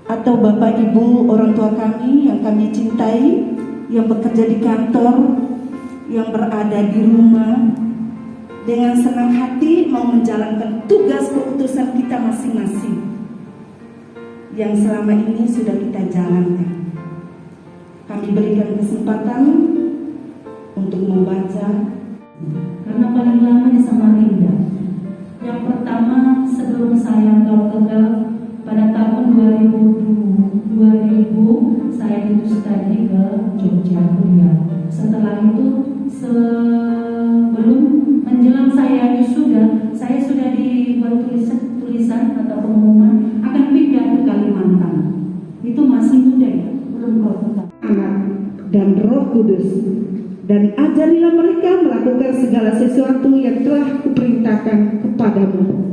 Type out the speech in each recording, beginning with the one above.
Atau Bapak Ibu orang tua kami yang kami cintai, yang bekerja di kantor, yang berada di rumah, dengan senang hati mau menjalankan tugas keutusan kita masing-masing yang selama ini sudah kita jalankan. Kami berikan kesempatan untuk membaca, karena paling lama di Samarinda. Yang pertama, sebelum saya tahu Tegal, pada tahun 2000 saya itu studi ke Jogja kuliah. Setelah itu sebelum menjelang saya wisuda, saya sudah dibuat tulisan atau pengumuman akan pindah ke Kalimantan. Itu masih muda ya, belum Anak dan Roh Kudus, dan ajarilah mereka melakukan segala sesuatu yang telah kuperintahkan kepadamu.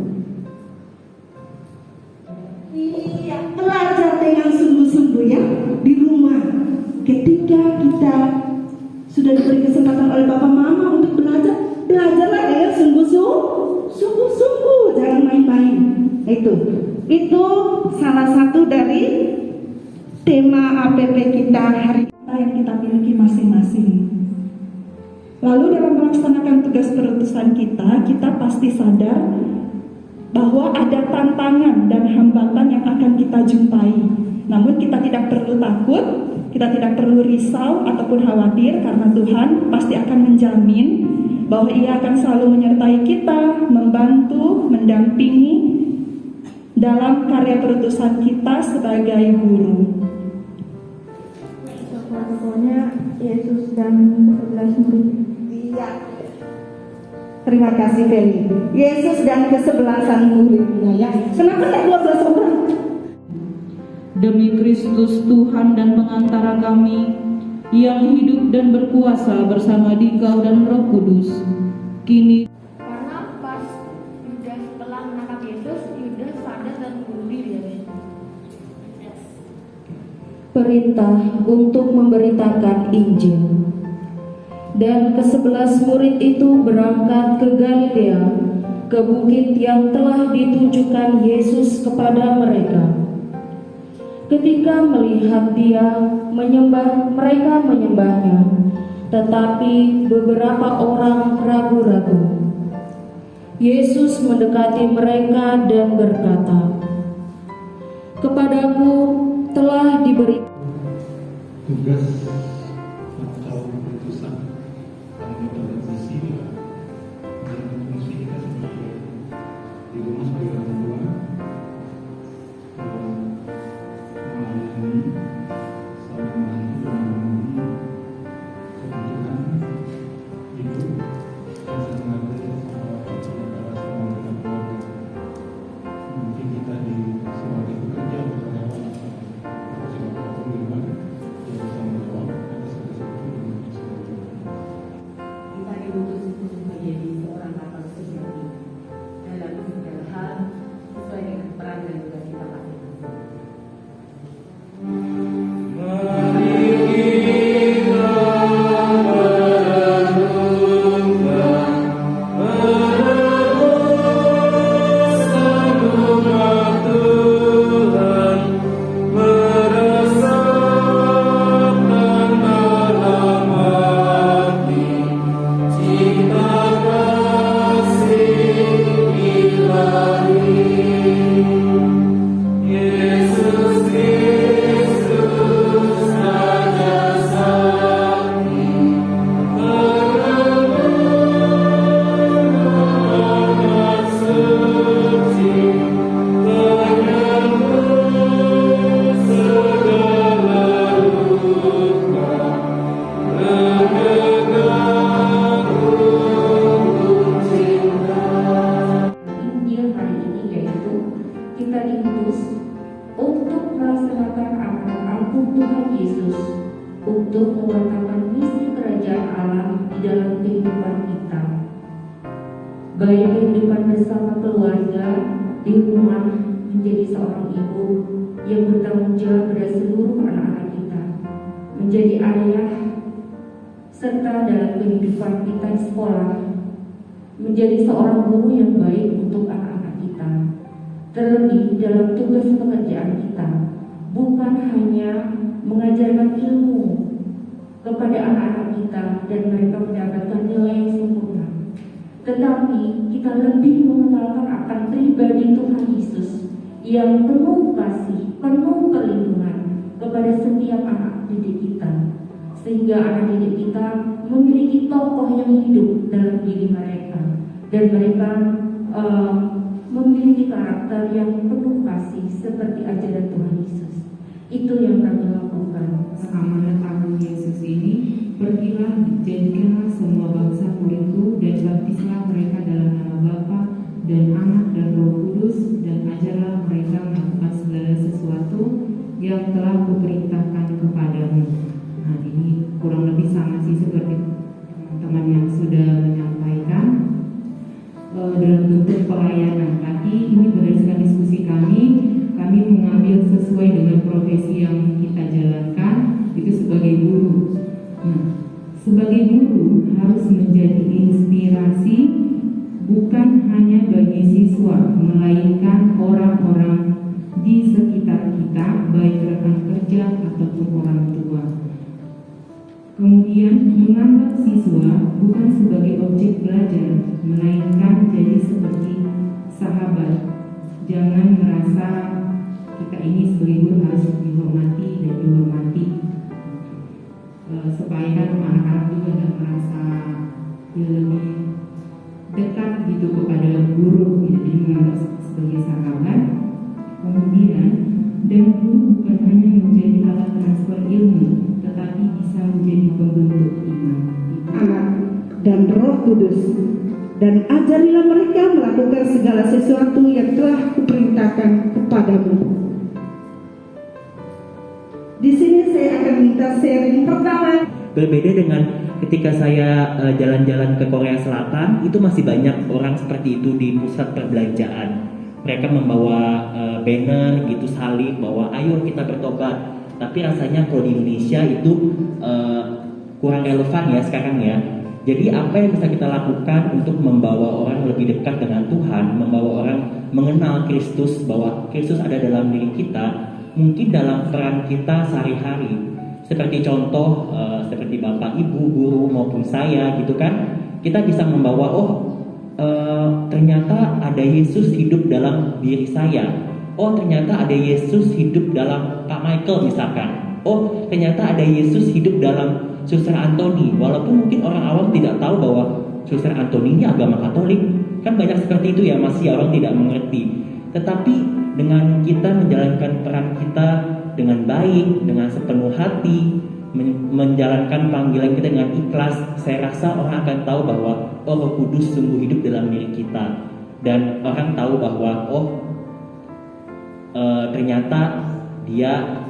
Iya, belajar dengan sungguh-sungguh ya di rumah. Ketika kita sudah diberi kesempatan oleh Bapak Mama untuk belajar, belajarlah dengan sungguh-sungguh, jangan main-main. Itu salah satu dari tema APP kita hari yang kita miliki masing-masing. Lalu dalam melaksanakan tugas perutusan kita pasti sadar bahwa ada tantangan dan hambatan yang akan kita jumpai. Namun kita tidak perlu takut, kita tidak perlu risau ataupun khawatir, karena Tuhan pasti akan menjamin bahwa Ia akan selalu menyertai kita, membantu, mendampingi dalam karya perutusan kita sebagai guru. Pokoknya Yesus dan 11 murid. Iya. Terima kasih Feli. Yesus dan kesebelasan muridnya ya. Kenapa tak 12 orang? Demi Kristus Tuhan dan pengantara kami, yang hidup dan berkuasa bersama Dikau dan Roh Kudus, kini. Karena pas Yudas telah menangkap Yesus, Yudas sadar dan bunuh diri. perintah untuk memberitakan Injil. Dan ke-11 murid itu berangkat ke Galilea, ke bukit yang telah ditunjukkan Yesus kepada mereka. Ketika melihat Dia, mereka menyembahnya, tetapi beberapa orang ragu-ragu. Yesus mendekati mereka dan berkata, "Kepadaku telah diberi tugas atau keputusan kami pada sisi dan fungsi kita sebagai di rumah sebagai orang tua, melayani, saling membantu dan memenuhi kebutuhan hidup dan sehari-hari saudara semua dengan keluarga. Mungkin kita di sebagai pekerja karyawan atau siapapun di luar bersama jawab atas sesuatu yang kita diutus untuk menjadi seorang kapal sejati dalam segala hal sesuai dengan peran dan tugas kita masing-masing. Tuhan Yesus untuk mewartakan misi kerajaan Allah di dalam kehidupan kita, baik kehidupan bersama keluarga, di rumah, menjadi seorang ibu yang bertanggung jawab pada seluruh anak-anak kita, menjadi ayah, serta dalam kehidupan kita di sekolah, menjadi seorang guru yang baik untuk anak-anak kita. Terlebih dalam tugas pekerjaan kita, bukan hanya mengajarkan ilmu kepada anak-anak kita dan mereka mendapatkan nilai yang sempurna, tetapi kita lebih mengenalkan akan pribadi Tuhan Yesus yang penuh kasih, penuh perlindungan kepada setiap anak didik kita, sehingga anak didik kita memiliki tokoh yang hidup dalam diri mereka dan mereka memiliki karakter yang penuh kasih seperti ajaran Tuhan Yesus. Itu yang kami lakukan. Amanat Agung Yesus ini, pergilah, jadikanlah semua bangsa muridku dan baptislah mereka dalam nama Bapa dan Anak dan Roh Kudus, dan ajarlah mereka melakukan segala sesuatu yang telah kuperintahkan kepadamu. Nah, ini kurang lebih sama sih seperti teman-teman yang sudah menyampaikan dalam bentuk pelayanan. Tapi ini berdasarkan diskusi kami mengambil sesuai dengan profesi yang kita jalankan, itu sebagai guru. Nah, sebagai guru harus menjadi inspirasi bukan hanya bagi siswa, melainkan orang-orang di sekitar kita, baik rekan kerja ataupun orang tua. Kemudian menganggap siswa bukan sebagai objek belajar, melainkan jadi seperti sahabat. Jangan merasa kita ini sebagai guru harus dihormati dan dihormati, supaya kan anak-anak juga tidak merasa lebih dekat gitu kepada guru, jadi menganggap sebagai sahabat. Kemudian, dan guru bukan hanya menjadi alat transfer ilmu, tetapi bisa menjadi pembentuk iman. Anak dan Roh Kudus, dan ajarilah mereka melakukan segala sesuatu yang telah kuperintahkan kepadamu. Di sini saya akan minta sharing pertama. Berbeda dengan ketika saya jalan-jalan ke Korea Selatan, itu masih banyak orang seperti itu di pusat perbelanjaan. Mereka membawa banner gitu, salib bahwa ayo kita bertobat. Tapi rasanya kalau di Indonesia itu kurang relevan ya sekarang ya. Jadi apa yang bisa kita lakukan untuk membawa orang lebih dekat dengan Tuhan, membawa orang mengenal Kristus, bahwa Kristus ada dalam diri kita, mungkin dalam peran kita sehari-hari. Seperti contoh, seperti Bapak, Ibu, guru maupun saya gitu kan, kita bisa membawa ternyata ada Yesus hidup dalam diri saya. Oh ternyata ada Yesus hidup dalam Pak Michael misalkan. Oh ternyata ada Yesus hidup dalam Suster Antoni, walaupun mungkin orang awam tidak tahu bahwa Suster Antoni ini agama Katolik, kan banyak seperti itu ya, masih orang tidak mengerti. Tetapi dengan kita menjalankan peran kita dengan baik, dengan sepenuh hati, menjalankan panggilan kita dengan ikhlas, saya rasa orang akan tahu bahwa oh Roh Kudus sungguh hidup dalam diri kita, dan orang tahu bahwa ternyata dia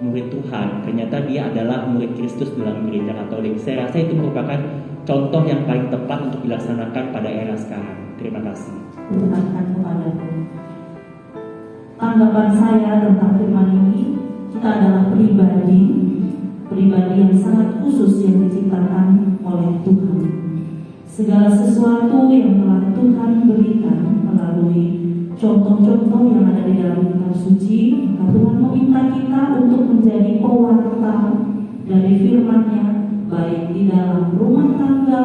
murid Tuhan, ternyata dia adalah murid Kristus dalam gereja Katolik. Saya rasa itu merupakan contoh yang paling tepat untuk dilaksanakan pada era sekarang. Terima kasih. Tanggapan saya tentang firman ini, kita adalah pribadi yang sangat khusus yang diciptakan oleh Tuhan. Segala sesuatu yang telah Tuhan berikan melalui contoh-contoh yang ada di dalam kitab suci, maka Tuhan meminta kita untuk menjadi pewarta dari firman-Nya, baik di dalam rumah tangga,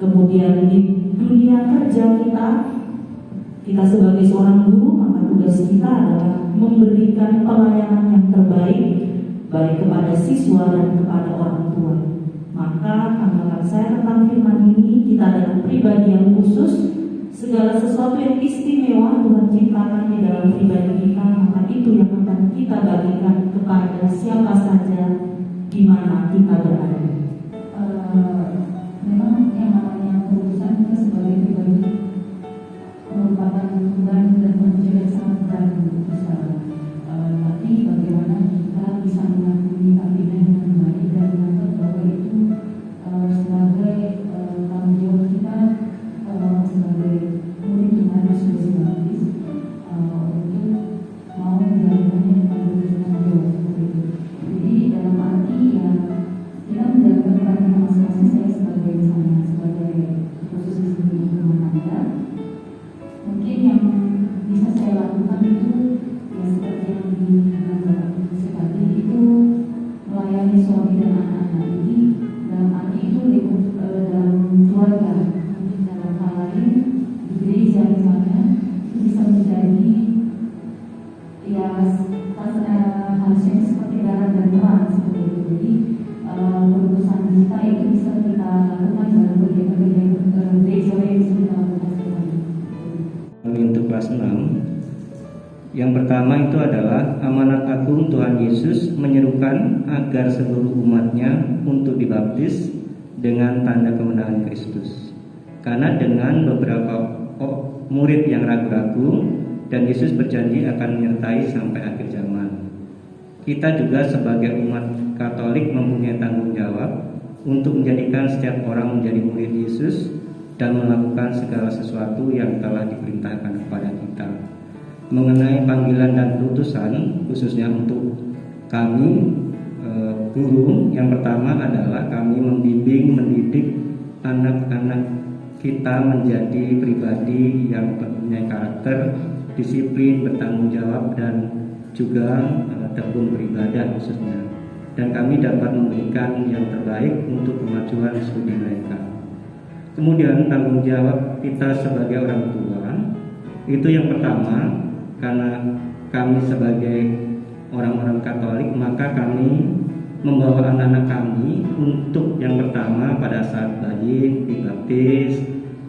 kemudian di dunia kerja kita sebagai seorang guru, maka tugas kita adalah memberikan pelayanan yang terbaik, baik kepada siswa dan kepada orang tua. Maka tanggapan saya tentang firman ini, kita adalah pribadi yang khusus. Segala sesuatu yang istimewa Tuhan ciptakan di dalam pribadi kita, maka itu yang akan kita bagikan kepada siapa saja di mana kita berada. Memang yang namanya keputusan kita sebagai pribadi merupakan beban dan manusia yang sangat berat untuk kita. Tapi bagaimana kita bisa mengakui artinya dengan baik dan menganggap bahwa itu sebagai tanggung jawab kita sebagai murid Tuhan Yesus Kristus untuk mau menjalankannya dengan tanggung jawab seperti itu. Jadi dalam arti ya kita menjalankan peran masing-masing. Saya sebagai misalnya sebagai khusus di rumah tangga, mungkin yang bisa saya lakukan itu ya seperti yang digambarkan tadi itu melayani suami dan anak-anak. Jadi dalam arti itu dalam keluarga, mungkin dalam hal lain di gereja misalnya itu bisa menjadi ya harusnya seperti darah dan terang seperti itu. Jadi keputusan kita itu bisa kita lakukan dalam kegiatan gereja yang bisa kita lakukan seperti itu. Untuk kelas 6, yang pertama itu adalah amanat agung Tuhan Yesus menyerukan agar seluruh umatnya untuk dibaptis dengan tanda kemenangan Kristus. Karena dengan beberapa murid yang ragu-ragu dan Yesus berjanji akan menyertai sampai akhir zaman. Kita juga sebagai umat Katolik mempunyai tanggung jawab untuk menjadikan setiap orang menjadi murid Yesus dan melakukan segala sesuatu yang telah diperintahkan kepada kita. Mengenai panggilan dan utusan, khususnya untuk kami guru, yang pertama adalah kami membimbing, mendidik anak-anak kita menjadi pribadi yang mempunyai karakter, disiplin, bertanggung jawab, dan juga tekun beribadah khususnya. Dan kami dapat memberikan yang terbaik untuk kemajuan studi mereka. Kemudian tanggung jawab kita sebagai orang tua itu yang pertama, karena kami sebagai orang-orang Katolik, maka kami membawa anak-anak kami untuk yang pertama pada saat bayi dibaptis,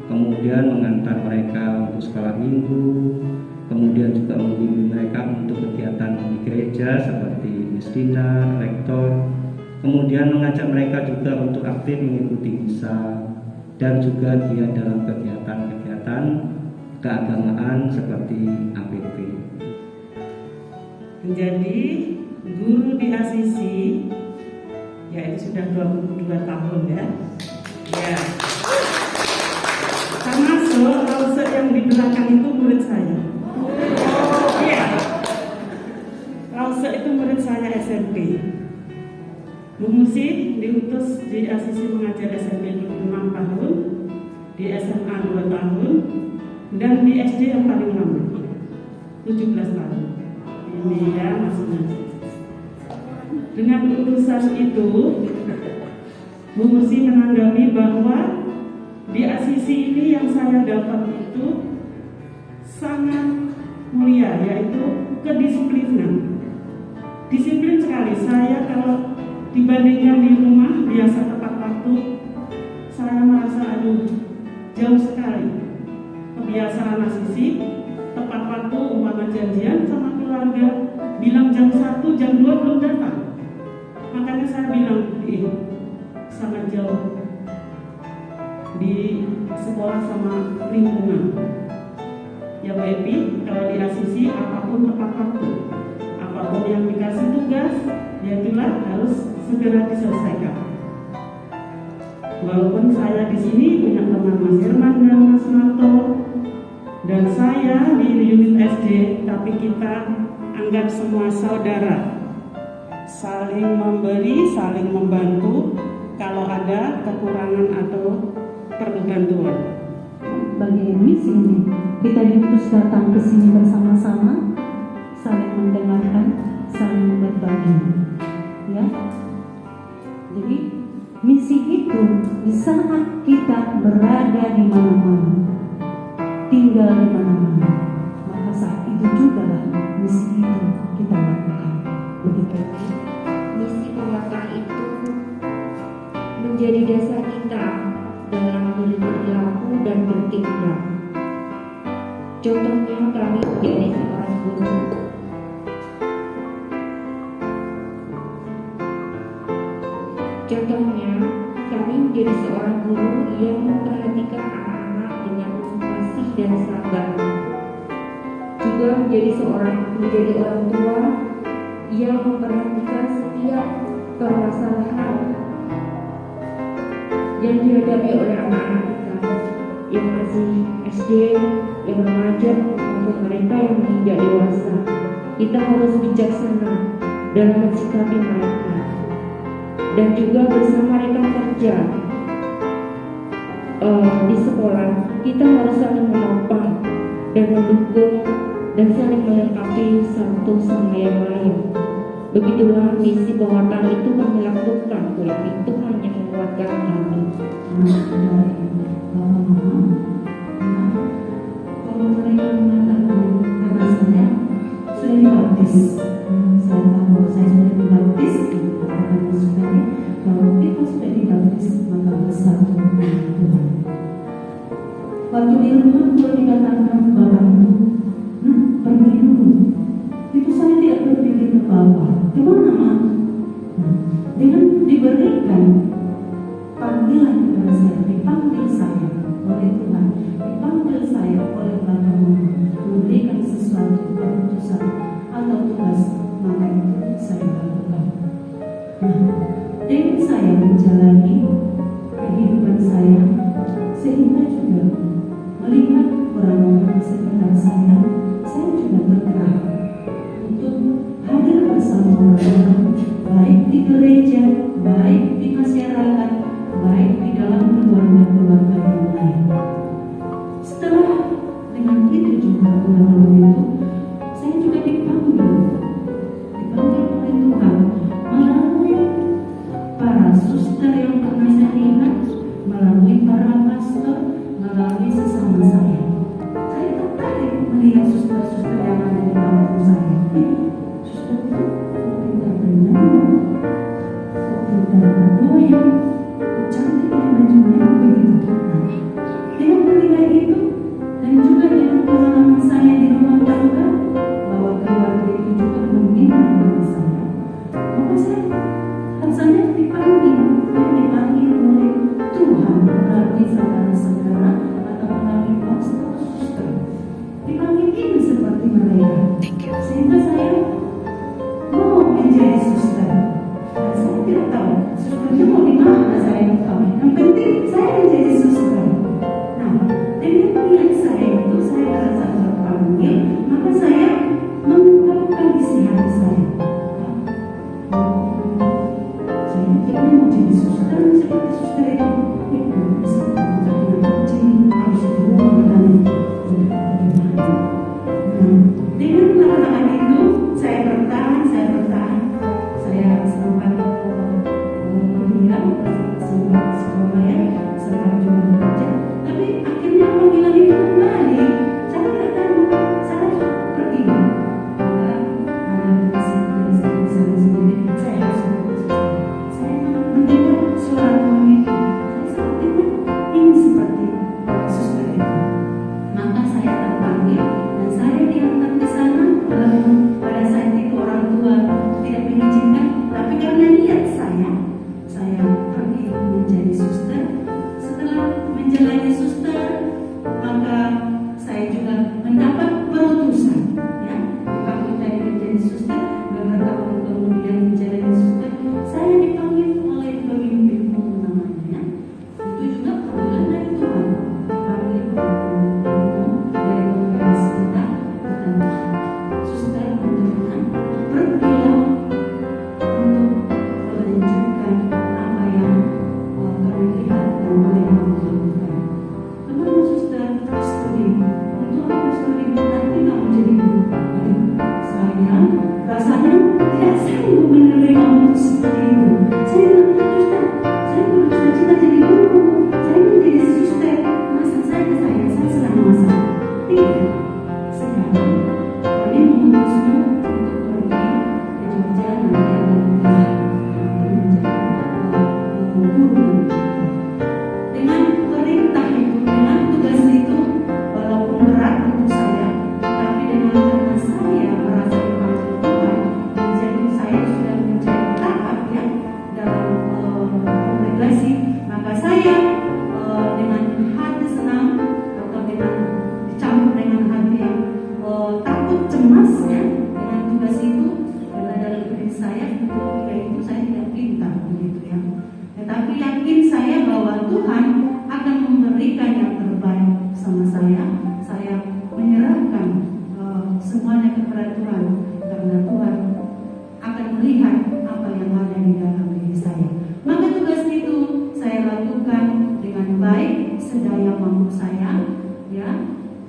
kemudian mengantar mereka untuk sekolah minggu, kemudian juga membimbing mereka untuk kegiatan di gereja seperti misdina, rektor, kemudian mengajak mereka juga untuk aktif mengikuti misa dan juga giat dalam kegiatan-kegiatan keagamaan seperti APP. Menjadi guru di ACC ya itu sudah 22 tahun ya. Termasuk Rause yang di belakang itu murid saya. Iya. Rause itu murid saya SMP. Bu Musi diutus di ACC mengajar SMP 6 tahun, di SMA 2 tahun, dan di SD yang paling lama 17 tahun. Ini ya masing-masing. Dengan urusan itu, Bu Musi menanggapi bahwa di ACC ini yang saya dapat itu sangat mulia, yaitu kedisiplinan. Disiplin sekali. Saya kalau dibandingkan di rumah biasa tepat waktu, saya merasa jauh sekali. Kebiasaan ACC tepat waktu, umpama janjian sama keluarga bilang jam 1, jam 2 belum datang. Makanya saya bilang sangat jauh di sekolah sama lingkungan. Ya Bu Epi, kalau di ACC apapun tepat waktu, apapun yang dikasih tugas, ya itulah harus segera diselesaikan. Walaupun saya di sini punya teman Mas Herman dan Mas Marto, dan saya di unit SD, tapi kita anggap semua saudara, saling memberi, saling membantu kalau ada kekurangan atau perlu bantuan. Bagi misi ini, kita diutus datang ke sini bersama-sama, saling mendengarkan, saling berbagi. Ya, jadi misi itu di saat kita berada di mana-mana, tinggal di mana-mana, maka saat itu juga lah misi itu kita lakukan. Begitu. Misi pembakar itu menjadi dasar kita dalam berperilaku dan bertindak. Contohnya kami menjadi seorang guru. Contohnya kami menjadi seorang guru yang memperhatikan anak-anak dengan penuh kasih dan sabar. Juga menjadi orang tua yang memperhatikan setiap permasalahan yang dihadapi oleh anak-anak kita yang masih SD, yang remaja, maupun mereka yang menginjak dewasa. Kita harus bijaksana dalam mensikapi mereka, dan juga bersama rekan kerja di sekolah kita harus saling menopang dan mendukung dan saling melengkapi satu sama yang lain. Begitulah misi pewartaan itu kami lakukan, oleh Tuhan yang menguatkan kami. Kalau mereka mengatakan karena saya sudah dibaptis, saya tahu saya sudah dibaptis, katakan sekali kalau kita sudah dibaptis maka bersatu dengan Tuhan. Waktu di rumah kalau dikatakan Bapak itu, pergi dulu, itu saya tidak berpikir ke Bapak, kemana Ma? Dengan diberikan panggilan kepada saya, dipanggil saya oleh Tuhan, dipanggil saya oleh Bapak memberikan sesuatu keputusan atau tugas, maka itu saya lakukan. Dengan saya menjalani kehidupan saya, sehingga juga melihat orang-orang di sekitar saya juga bergerak untuk hadir bersama orang-orang, baik di gereja, baik di masyarakat, baik di dalam keluarga-keluarga yang lain. Setelah dengan itu juga itu, saya juga dipanggil oleh Tuhan melalui para suster yang pernah saya lihat, melalui para pastor, melalui sesama saya. Saya tertarik melihat suster-suster yang ada di kampung saya. Suster itu pintar bernyanyi, pintar bergoyang, cantik ya bajunya begitu. Dengan melihat itu dan juga dengan pengalaman saya di rumah tangga bahwa keluarga itu juga membina diri saya, maka saya rasanya dipanggil oleh Tuhan melalui saudara-saudara atau melalui pastor suster, dipanggil ini seperti mereka, sehingga saya mau menjadi suster. Dan saya tidak tahu susternya mau di mana, saya tidak tahu. Yang penting saya menjadi suster. Nah, dengan niat saya itu saya merasa terpanggil, maka saya mengungkapkan isi hati saya. Saya tidak mau jadi suster seperti suster itu. Bisa harus di rumah dan bagaimana. Dengan pengalaman itu saya bertahan. Saya sempat kuliah, sempat sekolah ya, sempat juga bekerja. Tapi akhirnya panggilan itu kembali. Saya tidak tahu, saya pergi. Maka ada tulisan sendiri, saya harus saya mendengar suara Tuhan itu. Saya sangat ingin seperti suster itu. Maka saya terpanggil dan saya diantar ke sana. Pada saat itu orang tua tidak mengizinkan, tapi karena niat saya pergi menjadi suster. Setelah menjalani suster, maka saya juga mendapat perutusan, ya, dipanggil tadi menjadi suster. Beberapa tahun kemudian menjalani suster, saya dipanggil oleh pemimpin namanya. Itu juga panggilan dari Tuhan, dipanggil dari komunitas kita, suster untuk pergilah untuk melanjutkan apa yang kami lihat melihat apa yang ada di dalam diri saya. Maka tugas itu saya lakukan dengan baik sedaya mampu saya, ya.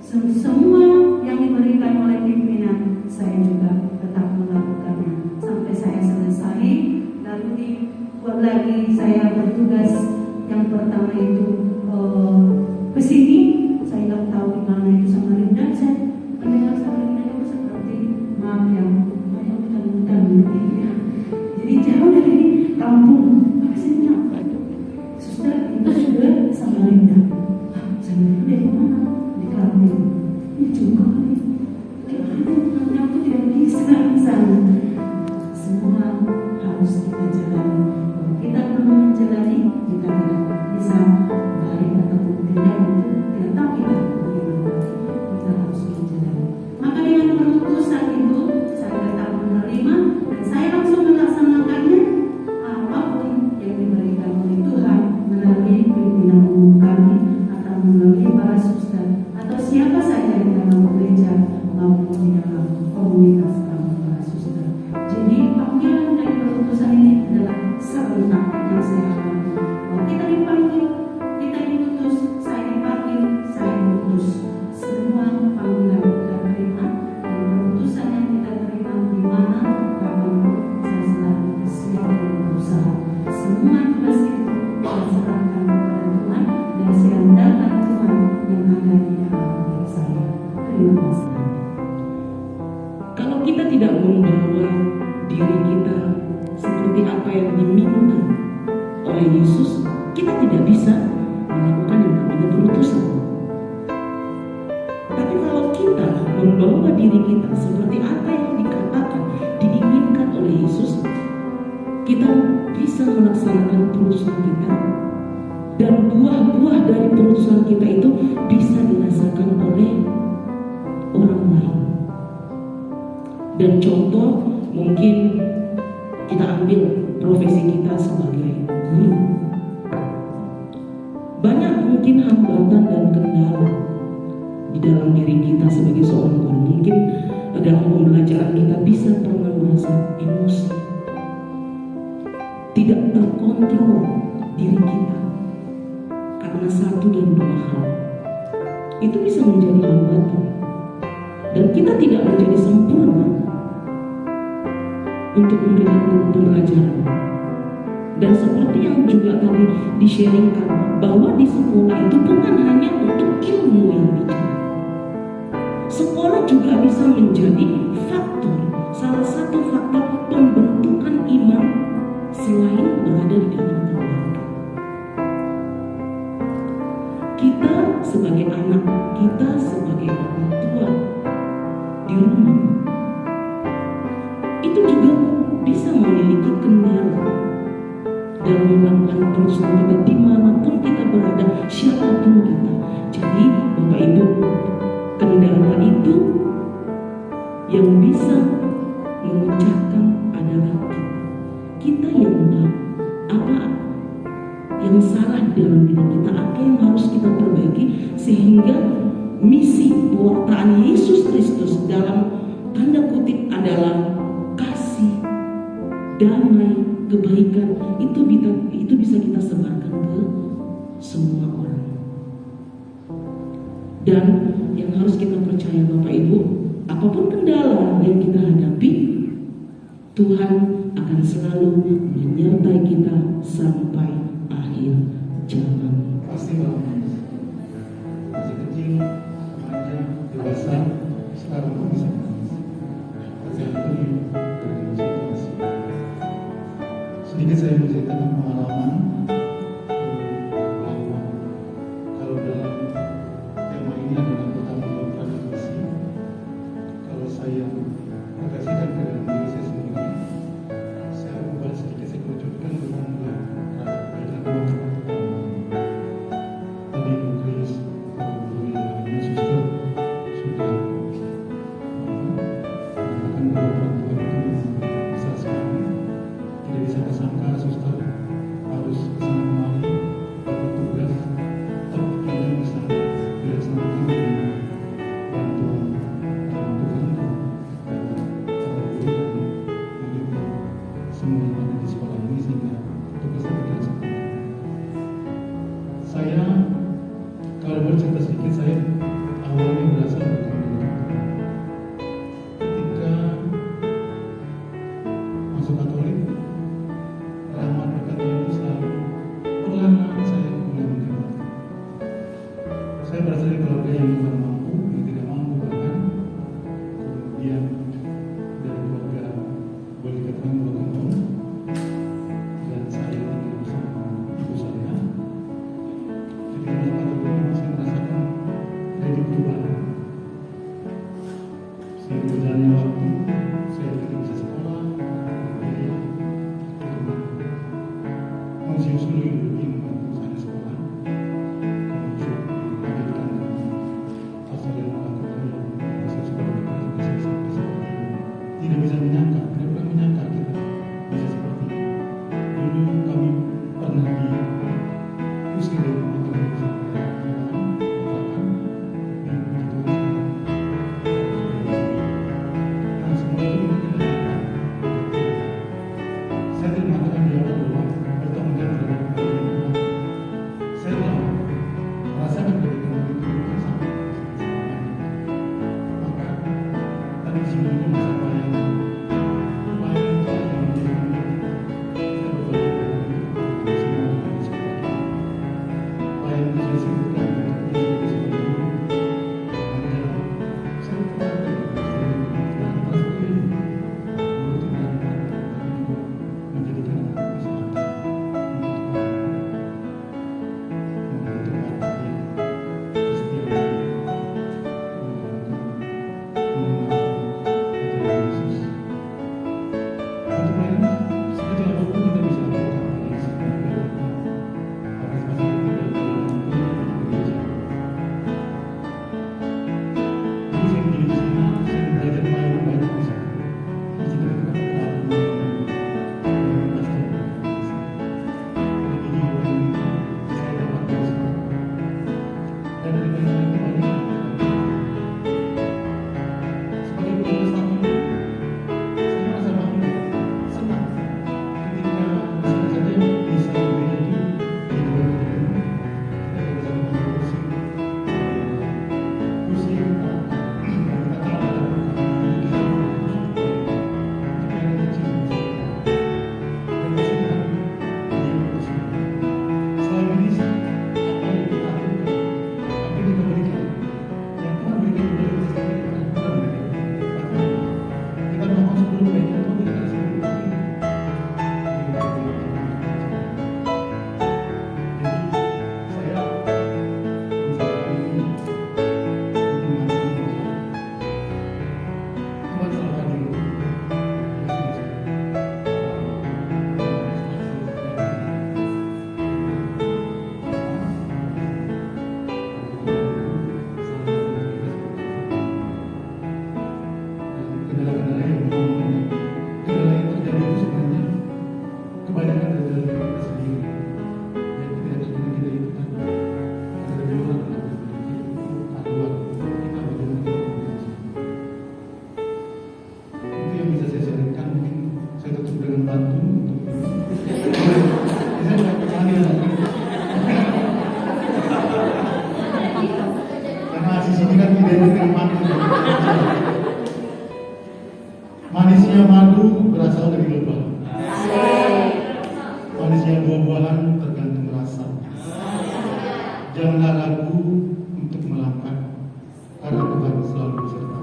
Semua yang diberikan oleh pimpinan saya juga tetap melakukannya sampai saya selesai. Lalu dibuat lagi saya bertugas yang pertama itu ke sini. Saya nggak tahu di mana itu Samarinda. Saya mendengar Samarinda itu seperti maaf ya, banyak hutan-hutan gitu ya. Jadi jauh dari kampung. Maksudnya suster itu sudah Samarinda. Samarinda dari mana? Di Kaltim. Ini juga nih. Gimana? Aku tidak bisa di sana. Semua harus kita jalani. Kalau kita belum menjalani, kita tidak bisa baik ataupun tidak itu tidak tahu kita bagaimana. Kita harus menjalani. Maka dengan keputusan itu saya tetap menerima dan saya langsung melaksanakannya apapun yang diberikan oleh Tuhan melalui pimpinan umum kami atau melalui para suster atau siapa saja di dalam gereja maupun di dalam komunitas kami para suster. Jadi panggilan dan keputusan ini adalah serentak yang saya alami. Kalau kita dipanggil, kita diutus, saya dipanggil, saya diutus. Semua panggilan kita terima dan keputusan yang kita terima di mana kapanpun saya selalu siap dan berusaha. Semua tugas itu saya serahkan kepada Tuhan dan saya andalkan Tuhan yang ada di dalam diri saya. Terima kasih. Kalau kita tidak membawa diri kita seperti apa yang diminta oleh Yesus, kita tidak bisa melakukan yang namanya perutusan. Tapi kalau kita membawa diri kita seperti apa yang dikatakan, diinginkan oleh Yesus, kita bisa melaksanakan perutusan kita. Dan buah-buah dari perutusan kita itu bisa dirasakan oleh orang lain. Dan contoh mungkin kita ambil profesi kita sebagai guru. Banyak mungkin hambatan dan kendala di dalam diri kita sebagai seorang guru. Mungkin dalam pembelajaran kita bisa pernah merasa emosi, tidak terkontrol diri kita karena satu dan dua hal. Itu bisa menjadi hambatan dan kita tidak menjadi sempurna untuk memberikan pembelajaran. Dan seperti yang juga tadi di-sharingkan, bahwa di sekolah itu bukan hanya untuk ilmu yang bicara. Sekolah juga bisa menjadi faktor, salah satu faktor pembentukan iman selain berada di dalam keluarga. Kita sebagai anak, kita sebagai orang tua di rumah, itu juga bisa memiliki kendala dalam melakukan perusahaan kita dimanapun kita berada, siapapun kita. Jadi Bapak Ibu, kendala itu yang bisa memecahkan adalah kita yang tahu apa yang salah dalam diri kita, apa yang harus kita perbaiki, sehingga misi pewartaan Yesus Kristus dalam tanda kutip adalah kasih, damai, kebaikan, itu bisa kita sebarkan ke semua orang. Dan yang harus kita percaya Bapak Ibu, apapun kendala yang kita hadapi, Tuhan akan selalu menyertai kita sampai akhir zaman. Pasti banget. Masih kecil, remaja, dewasa, sekarang pun bisa menangis. Tergantung dari situasi. Sedikit saya menceritakan pengalaman bahwa kalau dalam tema ini adalah bertanggung jawab pada misi. Kalau saya aplikasikan ke dalam diri saya sendiri, saya ubah sedikit, saya kerucutkan dengan berkaitan dengan tadi Bu Kris, guru yang namanya suster sudah mengatakan bahwa peraturan itu besar sekali. Tidak bisa disangka suster harus semua yang ada di sekolah ini sehingga tugasnya tidak sempurna. Saya kalau bercerita sedikit, saya awalnya berasal dari gereja. Ketika masuk Katolik, rahmat berkat Tuhan itu selalu perlahan saya mulai mengenal. Saya berasal dari keluarga yang bukan mampu, yang tidak mampu bahkan, kemudian dari keluarga boleh dikatakan broken home, dan saya tinggal bersama ibu saya. Ketika masuk Katolik, saya merasakan saya diubah. Saya berjalannya waktu, saya tidak bisa sekolah, biaya, manusia seluruh hidup yang membantu saya sekolah, kemudian dilanjutkan dengan pasal yang melakukan yang saya sekolah juga saya sampai seperti ini. Tidak bisa menyangka, tidak pernah menyangka kita bisa seperti ini. Dulu kami pernah diusir dari rumah kami sampai kontrakan dan begitu dan semua itu saya tidak mengatakan di awal bahwa bertanggung jawab terhadap lingkungan. Saya telah merasakan ketika itu sampai maka tadi disinggung masalah yang paling itu yang menjadi kita berbagi dengan semua orang di sekitar kita. Pelayan itu saya sebutkan untuk sebagai seorang guru mengajar. Saya telah atas ini guru tidak tapi juga menjadikan anak usaha untuk membentuk hati kesetiaan mengenal Yesus. Untuk pelayanan sekecil apapun kita bisa lakukan di sekitar kita. Partisipasi kita dalam gereja. Dulu saya menjadi di sana, saya belajar pelayanan banyak di sana. Di situ kita kenal dengan pastor. Dan ini yang saya dapat dari sana. Dan dari pelayanan itu banyak. Sebagai petugas tamu, saya merasa bangga, senang ketika misalnya saja bisa berbeda itu di luar negeri. Kita bisa mengambil kursi yang dan kita tahu ada kami kita tapi ada kecil dan disini dia kursi. Selama ini apa yang kita lakukan, apa yang kita berikan, yang Tuhan berikan kepada kita sendiri bukan mereka. Bahkan kita mohon sebelum baiknya Tuhan tidak kasih tapi jadi saya menjalankan ini Tuhan selalu hadir. Kendala-kendala yang kendala yang terjadi itu sebenarnya kebanyakan dari dalam diri kita sendiri. Dan tidak sebenarnya kita itu kan ada di luar dan itu aduan kita bagaimana kita berbiasa. Itu yang bisa saya sharingkan, mungkin saya tutup dengan bantu untuk saya tidak berani lagi. Karena Asis ini kan identik dengan madu. Manisnya madu berasal dari lebah. Manisnya buah-buahan tergantung rasa. Janganlah ragu untuk melangkah, karena Tuhan selalu beserta.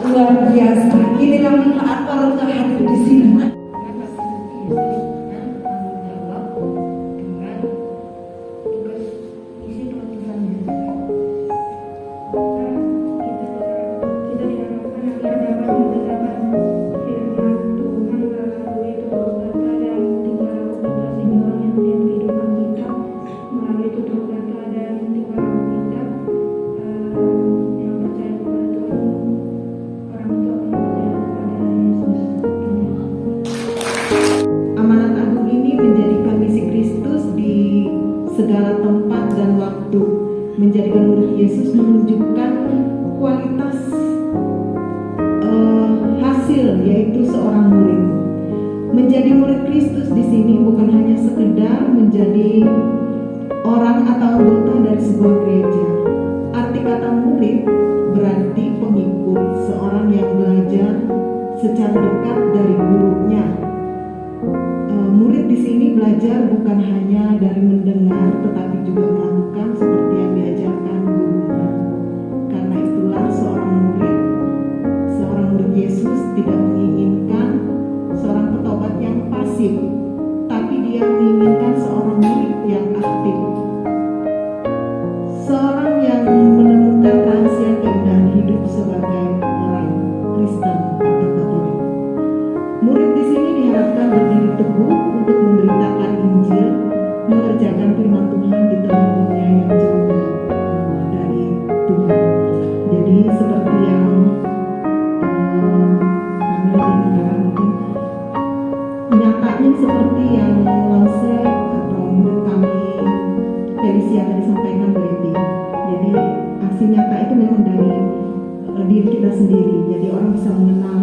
Luar biasa. Inilah manfaat orang tua hadir di sini. Amanat agung ini menjadikan misi Kristus di segala tempat dan waktu, menjadikan murid Yesus menunjukkan kualitas hasil, yaitu seorang murid. Menjadi murid Kristus di sini bukan hanya sekedar menjadi orang atau anggota dari sebuah gereja. Arti kata murid berarti pengikut, seorang yang belajar secara dekat dari gurunya. Murid di sini belajar bukan hanya dari mendengar, tetapi juga melakukan seperti yang diajarkan gurunya. Karena itulah seorang murid Yesus tidak menginginkan seorang petobat yang pasif, tapi dia menginginkan seorang murid yang aktif, seorang yang menemukan rahasia keindahan hidup sebagai orang Kristen atau Katolik. Murid di sini diharapkan berdiri teguh untuk memberitakan Injil, mengerjakan firman Tuhan di tengah dunia yang jauh dari Tuhan. Jadi seperti yang nyatanya seperti yang Lause atau murid kami Felicia tadi sampaikan berarti. Jadi aksi nyata itu memang dari diri kita sendiri. Jadi orang bisa mengenal